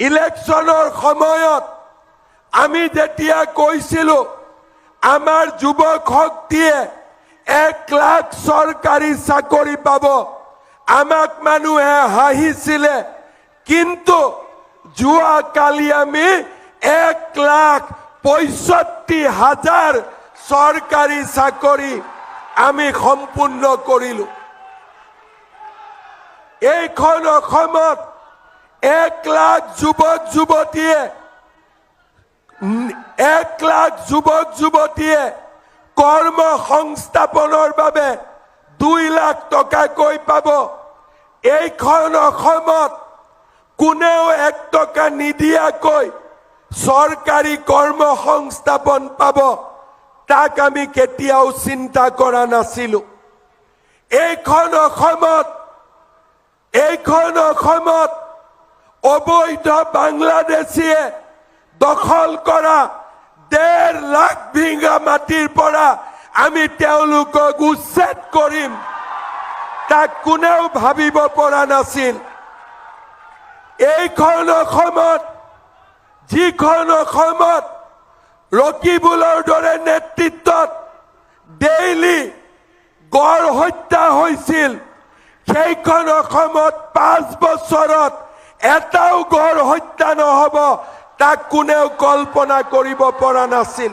ইলেকশনৰ সময়ত আমি যেতিয়া কৈছিলো আমাৰ যুৱক শক্তিয়ে 1 লাখ চৰকাৰী চাকৰি পাব, আমাক মানুহে হাঁহিছিলে। কিন্তু যোৱাকালি আমি 1,65,000 চৰকাৰী চাকৰি আমি সম্পূৰ্ণ কৰিলো। এইখন অসমত 1 লাখ যুৱক যুৱতীয়ে কৰ্ম সংস্থাপনৰ বাবে 2 লাখ টকাকৈ পাব। এইখন অসমত কোনেও 1 টকা নিদিয়াকৈ চৰকাৰী কৰ্ম সংস্থাপন পাব, তাক আমি কেতিয়াও চিন্তা কৰা নাছিলো। এইখন অসমত অবৈধ বাংলাদেশীয়ে দখল কৰা 1.5 লাখ বিঘা মাটিৰ পৰা আমি তেওঁলোকক উচ্ছেদ কৰিম, তাক কোনেও ভাবিব পৰা নাছিল। এইখন অসমত যিখন অসমত ৰকিবুলৰ দৰে নেতৃত্বত ডেইলি গড় হত্যা হৈছিল, সেইখন অসমত 5 বছৰত এটাও গড় হত্যা নহব, তাক কোনেও কল্পনা কৰিব পৰা নাছিল।